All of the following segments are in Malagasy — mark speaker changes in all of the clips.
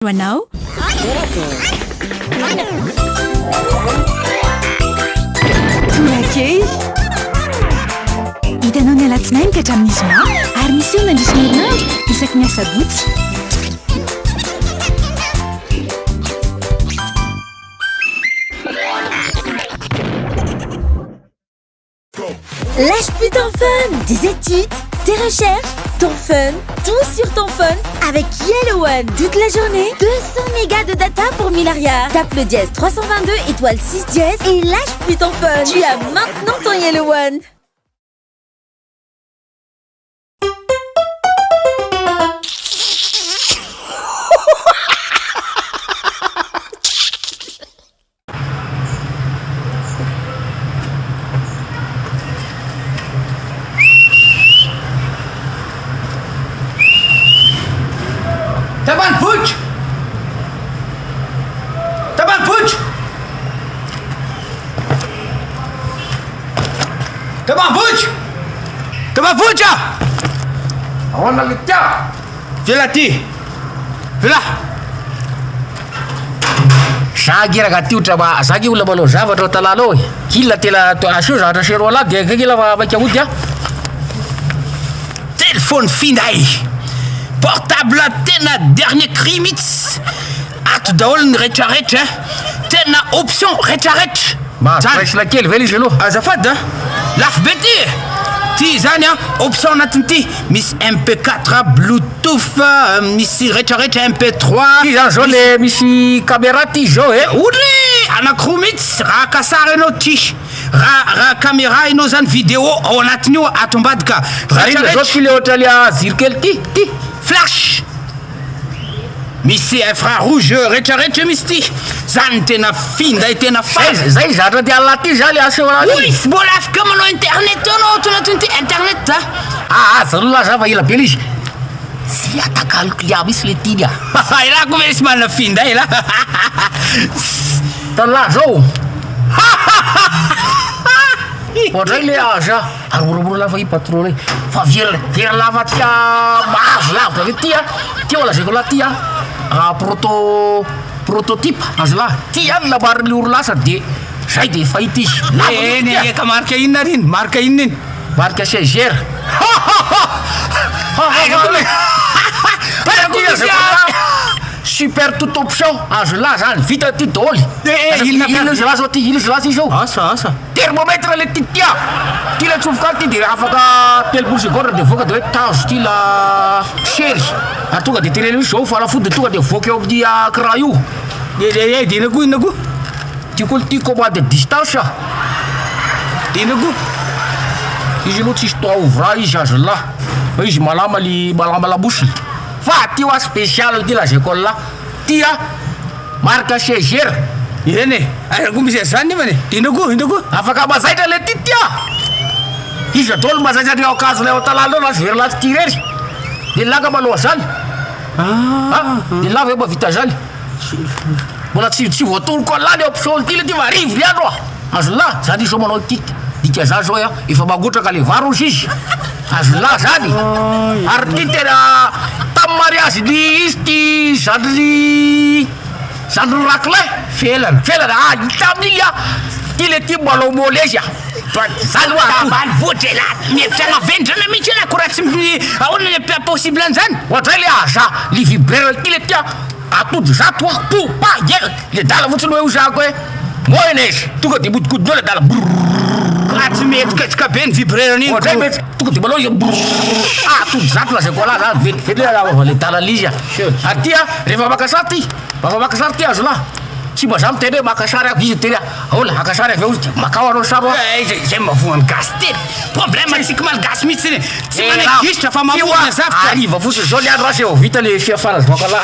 Speaker 1: Anao? Torakely hitanao ny alatsinainy ka hatramin'ny zoma ary misy eo nandrisy herinandro isaky ny asabotsy.
Speaker 2: Lâche plus ton fun, des études, des recherches, ton fun, tout sur ton fun avec Yellow One. Toute la journée, 200 mégas de data pour 1000 arias. Tape le dièse 322 étoile 6 dièse et lâche plus ton fun. Tu as maintenant ton Yellow One.
Speaker 3: Tabavuja! Ahoana le tia! Vela ty! Vela!
Speaker 4: Zagy raha tiotra ba zagy olona manao zavatra ao talala ao e. Kila tela asio zavatra sero ala dia kila maika ody a.
Speaker 3: Téléphone finday! Portable tena dernier cri mihitsy! Ato daholo ny rehetrarehetra tena option rehetrarehetra!
Speaker 4: Mahatraisila kely vela izy aloha.
Speaker 3: Azafady lafo be ty! Ty zany a option anatiny ty misy MP4 Bluetooth misy rehetrarehetra MP3
Speaker 4: ty zany zao le misy caméra ty zao e.
Speaker 3: Ory anankiroa mihitsy raha kasary anao ty raha caméra anao zany vidéo ao anatiny io ato ambadika
Speaker 4: Zarina zao ty le ohatra le aziro kely ty
Speaker 3: flash misy infrarouge rehetrarehetra misy ty zany tena finday tena
Speaker 4: zay zatra ty alina ty zany le aseo
Speaker 3: oui mbola afaka manao internet anao ato anatiny ty internet za
Speaker 4: zalola za fa ela be izy sy atakaloklia misy le tiny a
Speaker 3: ilako ve sy manana finday la
Speaker 4: tala zao ohatray le aza ary moramora lafa i patron regny fa vera lava tia mahazo lavitra ve ty a ty ola zay kola ty a prototype azo la ty any lamariny orinasa de zay de fahita izy
Speaker 3: eka marika inona riny marika inona iny
Speaker 4: marika CGR super toute option azo la zany vita ty dôly ino izy la zao ty ino izy la ty zao
Speaker 3: asa
Speaker 4: thermomètre le ty tia ty le tsofoka ty de afaka telopolo seconde de voaka de hoe tazo ty la sery ary tonga de teneny izy zao fanafody de tonga de voaka eo amin'ny cran io
Speaker 3: de ina koa
Speaker 4: ty koa ty commande distance
Speaker 3: de ina koa
Speaker 4: izy aloha tsisy toa ouvra izy azo la fa izy malama labosy fa ty oa spécial ty la école la ty a marque CGR
Speaker 3: ene ko misy zany nefany ina koa
Speaker 4: afaka mazaitra le ty tia izy adolo mazaitra ny aokazo le ao talala ao lasy vera laty ty rery de langa maloha zany de lava eo mavita zany mbola tsy voatolo koa lany option ty le ty marivo riano a azo la zany izy zao manao tiky dika zany zao a efa magotraka le varozy izy azo la zany ary ty tena tam mariage ny izy ty zandry rakilay felana tamin'igny a ty le ty mbalao molezy a zany
Speaker 3: ambany voatra la mihevitra navendrana mihitsy la koa raha tsy ahoana le possible an'izany
Speaker 4: ohatray le aza le vibrera ty le tia atody zato a popa le dala fotsiny hoe ozako hoe moenezy tonga de modikodinao le dala
Speaker 3: raha tsy metriketrika be ny vibrerany iny
Speaker 4: ohatray mety tonga de malao izy atody zato la zay koa la zany vetivety le dala lizy a ary ty a rehefa makasary ty azo la tsy mba za miteny hoe makasary ako izy teny aola akasary avy eo izy de makao anao saro
Speaker 3: zay mavoany gasy teny problème tsika malagasy mihitsy tsy managisitra fa mamoana zavitra
Speaker 4: ariva fotsiny zao le andro rasy eo vita le fiafara zoaka la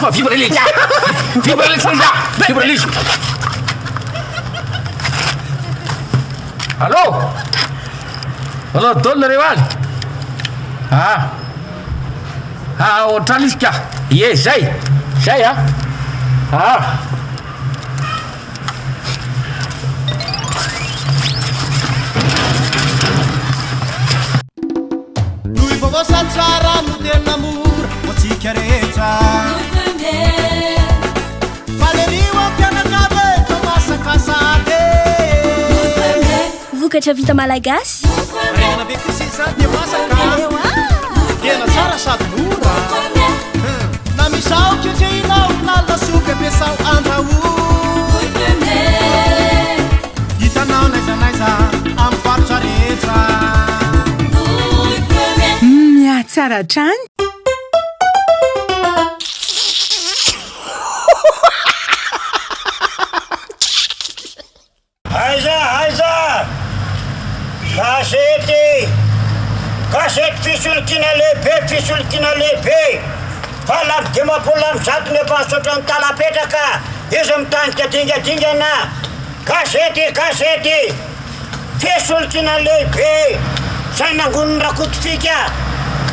Speaker 4: fa vibra le allo dolo rewaly ohatrany izy ka ye zay
Speaker 5: Lui vogo senza ramo del namur, rehetra rehetra faleriwa mpianakave tomasakasate
Speaker 2: vokatra vita malagasy
Speaker 5: regna be kosi zany de masaka tena tsara sady mora na misao ketrehinao nalasoky ampiasao andraho hitanao naizanaiza amy faritra rehetra
Speaker 1: tsara trany
Speaker 6: aiza kasety fisolokina lehibe falamy dimapolo amy zato nefa nisotra ny talapetraka izy mitanika dingadingana kasety fisolokina lehibe zay nangoniny rakotifika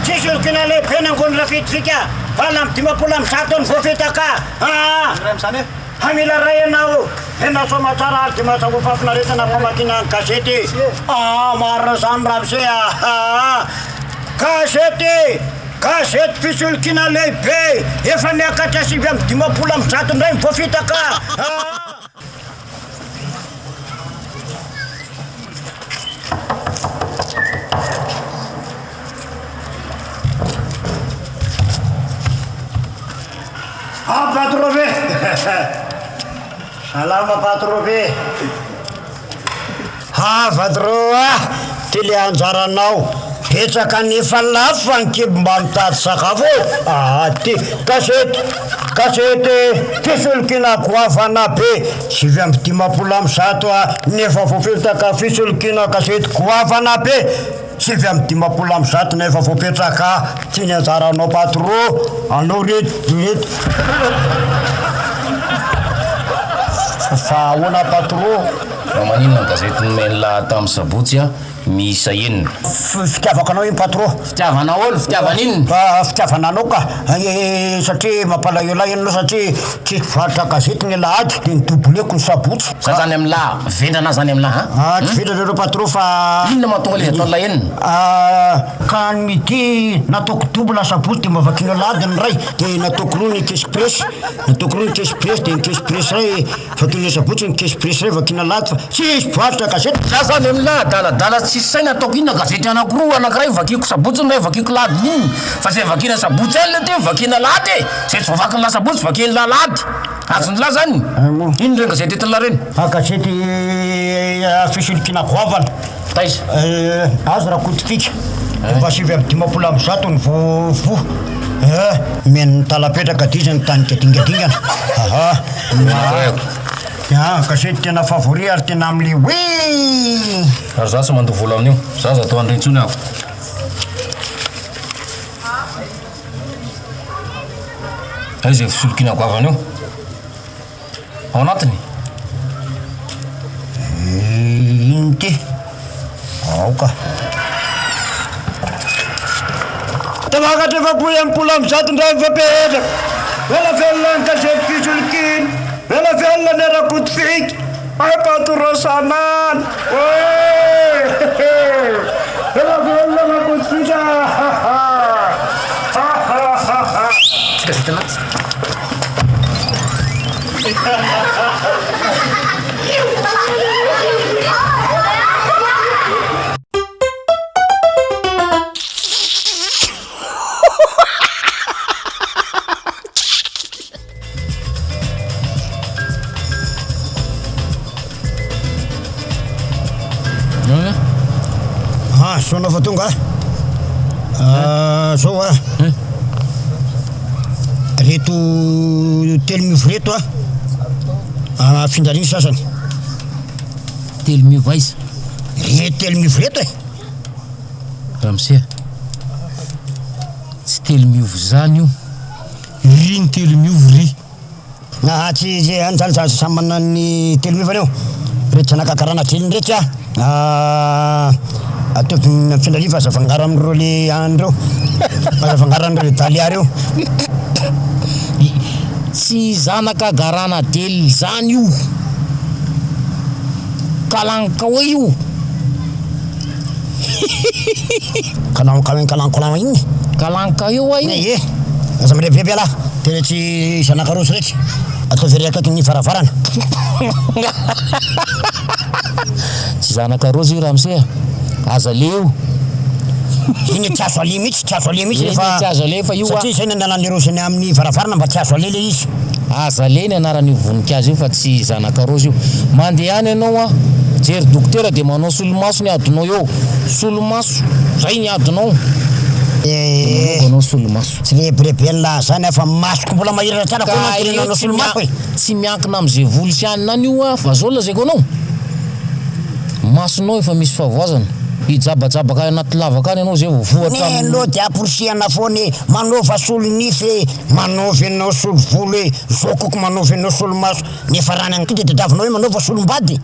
Speaker 6: fisolokina lehibe nangoniny rafitifika falamy dimapolo amy zato ny voafetaka hamila ray anao ena somatsara ary dimasako fafinaretana famakina ny kasety marina zany ramse kasety fisolokina lehibe efa niakatra sivy amy dimapolo amy zato ndray mivoafitaka patrove salama patrove patroa ty le anjaranao petsaka nefa lafo ankebo mba mitady sakafo ty kasety fisolokina goavana be sivy amby dimapolo amy zato nefa voafetaka fisolokina kasety goavana be sivy amy dimapolo amy zato nefa voapetraka tiany anjaranao patro anao rety fa ahoana patro
Speaker 4: maninona gazety nomela tamy sabotsy miisa enina
Speaker 6: fitiavako anao iny patro
Speaker 4: fitiavanao olo fitiavan'inona
Speaker 6: fitiavananao ka satria mampalaio lahy enanao satria tsy varitra gazety ny lahady de nidoboleko ny sabotsy
Speaker 4: zany amy laha vendrana zany amy laha
Speaker 6: tsy vendrana reo patro fa
Speaker 4: inona mahatonga le atao la enina
Speaker 6: ka midi nataoko dobola sabotsy de mavakina lahady ny ray de nataoko roa ny kespress de ny kespress ray vakina sabotsy ny kespress ray vakina lahady fa tsisy varitra gazety
Speaker 4: za zany amy laha daladala tsisy saina ataoko inona gazety anankiroa anankiray vakiko sabotsy ny ray vakiko lahady iny fa zay vakina sabotsy any le ty vakina lahady zay tsy vavakiny la sabotsy vakiny la lahady azony la zany ino reny gazety etinla reny
Speaker 6: gazety fisolokina goavana
Speaker 4: taiza
Speaker 6: azo raha kotifika fa sivy amy dimapolo amy zato ny vovo meny talapetraka ty zany tanika dingadingana gazety tena favori ary tena amle hoe
Speaker 4: ary za tsy mandoha vola amin'io za za atao andrentsony ako ay zay fisolokina goavana io ao anatiny
Speaker 6: iny ty aoka tavakatra efaboy amy polo amy zato ndray mifapetraka ela velona ny gazety fisolokina ela velona ny arakotifiky ay patorosanana ela velona rakotifika
Speaker 4: gazety anaty
Speaker 6: soana fa tonga zao reto telo mivo reto findrariny sasany
Speaker 4: telo mivo aiza
Speaker 6: reto telo mivo reto
Speaker 4: ramsea tsy telo mivo zany io riny telo mivo ry
Speaker 6: tsy anjany za samy manany telo mivo anio reto zanakakarana treliny reky ataovy findrariva azavangara amindreo le andreo azavangara andreo le daliary io
Speaker 4: tsy zanaka garana dely zany io kalanka hoe io
Speaker 6: kalanka igny
Speaker 4: kalanka io a io
Speaker 6: aza mirevivy ala tena tsy zanakarozy rehetra atao very akaiky ny faravarana
Speaker 7: tsy zanakarozy io ramse aza le io
Speaker 6: iny tsy azo ale mihitsy
Speaker 7: tsy azo ale fa io
Speaker 6: satria zay nanan'le rosiny amin'ny varavarana mba tsy azo ale le izy
Speaker 7: aza le ny anaran'io voninkazo io fa tsy zanakarozy io mandeha any ianao a jery dokotera de manao solomaso ny adinao eo solomaso zay ny adinao anao solomaso
Speaker 6: tsy reberebelona zany fa masoko mbola mahirana tsara koanao solomaso e
Speaker 7: tsy miankina am'izay volo sy anina io a fa zao lazaiko anao masonao efa misy favoazana hijabajabaka anaty lavaka any anao zay vovoatra
Speaker 6: nelo de aporisiana foany manova solonify manovy anao solo volo e zokoko manovy anao solomaso nefa rany any de tadavinao hoe manova solombady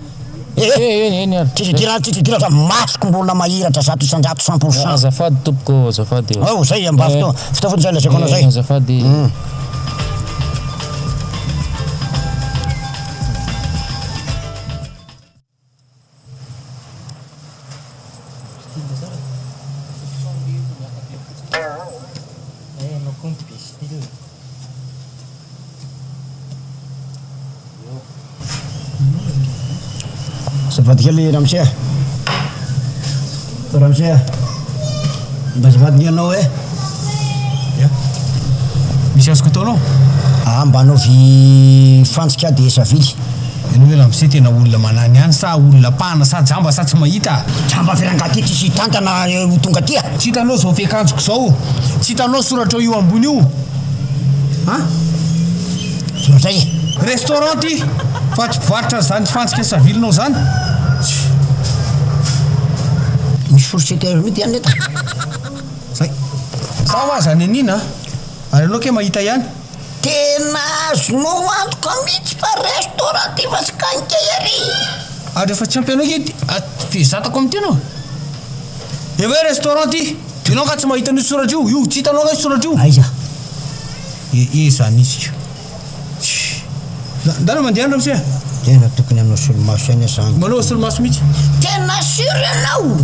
Speaker 6: tsidira fa masoko mbola mahiratra 100%
Speaker 7: azafady tompoko azafady
Speaker 6: zay mba fitaovana zay lazaiko anao zay
Speaker 7: azafady
Speaker 6: azafady kely ramsea ramsea mba azafady anao e
Speaker 4: misy azoko ataonao
Speaker 6: mba anaovy fantsika de savily
Speaker 4: ianao hoe ramse tena olona manany any sa olona pana sa jamba sa tsy mahita
Speaker 6: jamba firangaty tsisy tantana tonga tya
Speaker 4: tsy hitanao zao fiakanjoko zao tsy hitanao soratra io ambony io
Speaker 6: zay
Speaker 4: restaurant ty fa tsy pivaritra zany fantsika savilinao zany
Speaker 6: misy fourchette mity any eta
Speaker 4: zay sa hoa zany anina ary anao ke mahita ihany
Speaker 6: tena azonao antoka mihitsy fa restaurant ty fa sy kanike ary
Speaker 4: ary efa tsy ampy anao edy fizatako amin'ny tenao efa hoe restaurant ty dinao ka tsy mahita ny soratra io tsy hitanao ka soratra io
Speaker 6: aiza
Speaker 4: zany izy ndana mandeha andro amse
Speaker 6: tena tokony aminao solomaso any zany
Speaker 4: manao solomaso mihitsy
Speaker 6: tena sure anao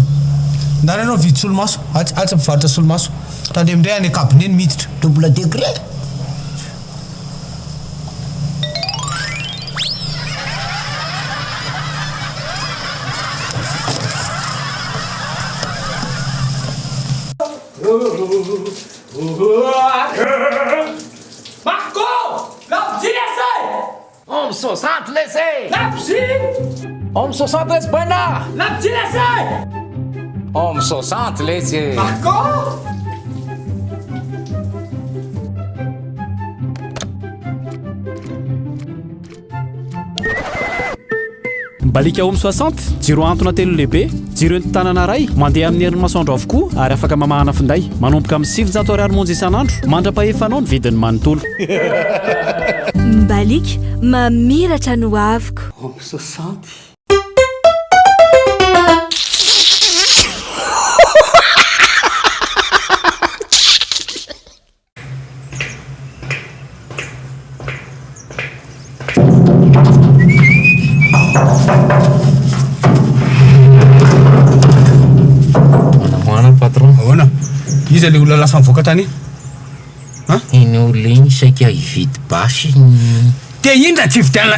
Speaker 4: ndana anao vidy solomaso atsa mpivarotra solomaso tandre amindray any akabineny miditra
Speaker 6: double degré
Speaker 3: Marco! La laissez! On me 60 laissez! La On me 60 laisse Brenna! La laissez! On me 60 laissez! Marco!
Speaker 8: Balika Home 60 jiro antona telo lehibe jiro entanana ray mandeha amin'ny herin'ny masoandro avokoa ary afaka mamahana finday manomboka amin'ny 700 ariary monja isan'andro mandrapahefanao ny vidiny manontolo
Speaker 9: Balika mamiratra no avoko
Speaker 8: Home 60
Speaker 4: izy le olona lasa mivoaka tany
Speaker 7: iny olona iny saika hividy basy
Speaker 4: te indra tsy vidiana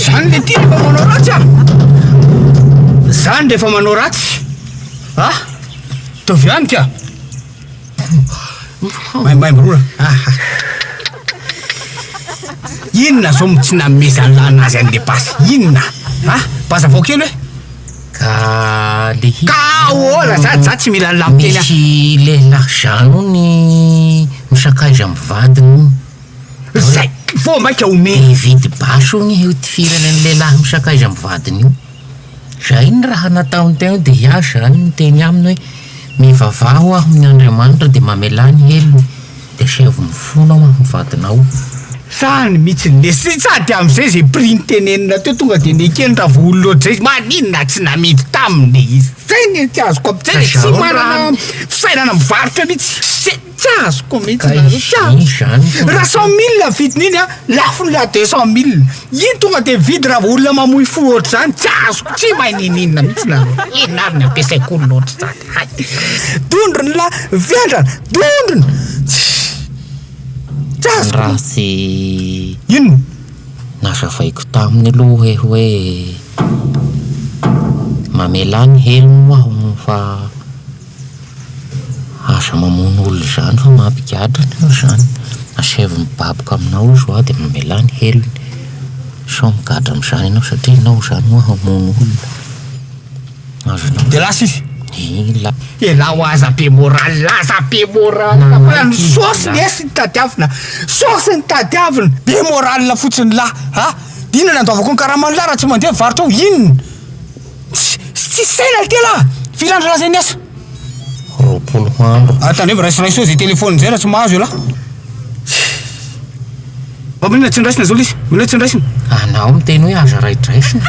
Speaker 4: zany le ty rehefa manao ratsy zany rehefa manao ratsy tovy any ka maimborora inona zao tsy namezana anazy an'le basy inona baza vao kely hoe
Speaker 7: ka le
Speaker 4: ka ola za tsy mila lamoteny
Speaker 7: misy lehilahy zano ny misakaiza amin'ny vadiny
Speaker 4: zay fo maika ome
Speaker 7: hividy basy ony io ty firany ny lehilahy misakaiza amin'ny vadiny io zay ny raha nataony teo de iazy zany niteny aminy hoe mivavaho aho amin'ny Andriamanitra de mamelany heliny de sevo ny fona aho amin'ny vadinao
Speaker 4: Sany mihitsy lesy sady am'izay zay prix nitenenina teo tonga de nekeny raha voolo loatra zay maninona tsy namety taminy izy zay ny tsy azoko am'izay tsy manana fisainana mivarotra mihitsy tsy azoko mihitsy raha 100 000 vidiny iny a lafo la 200 000 iny tonga de vidy raha olona mamoy fo ohatry zany tsy azoko tsy mahay nininona mihitsy na inariny ampiasaiko olo loatra zany hay dondrony la viandrana dondrony
Speaker 7: rasy
Speaker 4: ino
Speaker 7: nazavaiko taminy aloha hoe mamelany helony aho fa asa mamono olo zany fa mampigadrany io zany asevy mibaboka aminao izy ho de mamelany helony so migadra am'izany ianao satria ianao zany ho hamono olo azonao
Speaker 4: de lasa izy
Speaker 7: ila
Speaker 4: ela ho aza be moral laza be moral kapalany sosy nesy ny tadiavina sosy ny tadiavina be moral fotsiny la ha inona nandaovako ny karamany la raha tsy mandeha mivarotra ao inona tsy saina tela filandro laza niasa
Speaker 7: 20 andro
Speaker 4: atandreva raisiraiso zay telefony zay raha tsy mahazo ela minona tsy ndraisina zao lisy minona tsy ndraisina
Speaker 7: anao miteny hoe aza raidraisina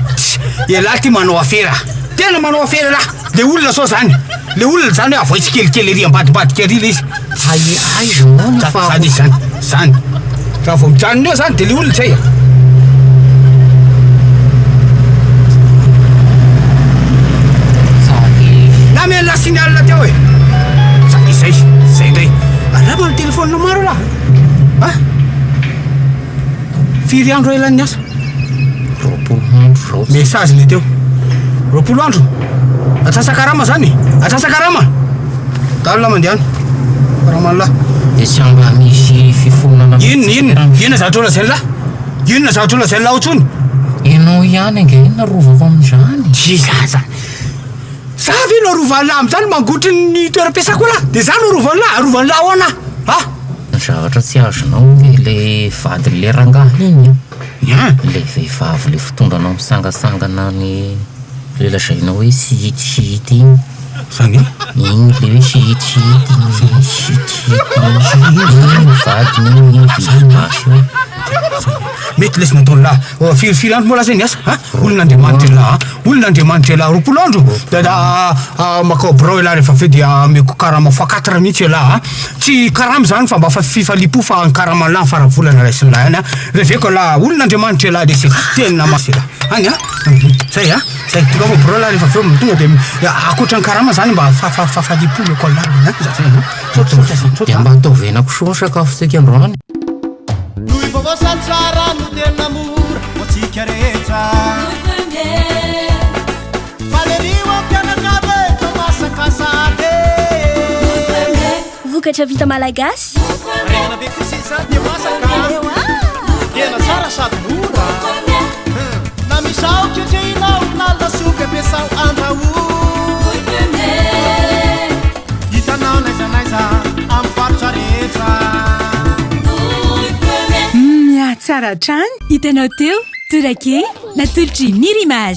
Speaker 4: ela ty manao afera tena manao afera la le olona sao zany le olona zany hoe avoitsy kelikely ery ambadibadika ery le izy
Speaker 7: aiza moa fa
Speaker 4: zany izy zany raha vao mijanona eo zany de le olona zay na mena signal teo e zay ndray alama ny telefônina maro la a firy andro elan'ny asa
Speaker 7: 20 andro
Speaker 4: message le teo 20 andro atsasakarama zany atsasakarama dalona mandehana karamanla
Speaker 7: de tsy amba misy fifonana
Speaker 4: inona zavatra ola zay la inona zavatra ola zay la otsony
Speaker 7: ianao ihany ange inona rovako am'izany
Speaker 4: izaza zavy ino arovan'la am'zany mangotry ny toeram-piasako la de zany arovan'la ao ana a
Speaker 7: zavatra tsy azonao le vadiny le rangahy igny le vehivavy le fitondranao misangasangana ny le lazainao hoe sihitihity igny
Speaker 4: zany
Speaker 7: igny le hoe sihitihity vadiny igny vidimasy io
Speaker 4: mety lesy nataony la firy andro moa la zay ny asa olon'andriamanitra la olon'andriamanitra la 20 andro da makao brao ela rehefa fe dia ameko karama fois 4 mihitsy ela tsy karama zany fa mba fa fifalipo fa karama la faravolana raisiny la any reveko la olon'andriamanitra la de tena masy la any zay zay tonga fa brao la rehefa feo tonga de akoatra ny karama zany mba fafalipo leko la
Speaker 7: de mba ataovenako soa sakafo tsika androany
Speaker 5: Vovosatsara no tena mora hotsika rehetra Faleriwa ampianakave tomasakasate
Speaker 9: Vokatra vita malagasy
Speaker 5: Regna be kusisa de masaka Tena tsara sady mora Na misao ketreinao na lasopy ampiasao andrahoy Hitanao naizanaiza amy faritra rehetra
Speaker 1: Tsara trany hitanao teo torake natolotry Mirimage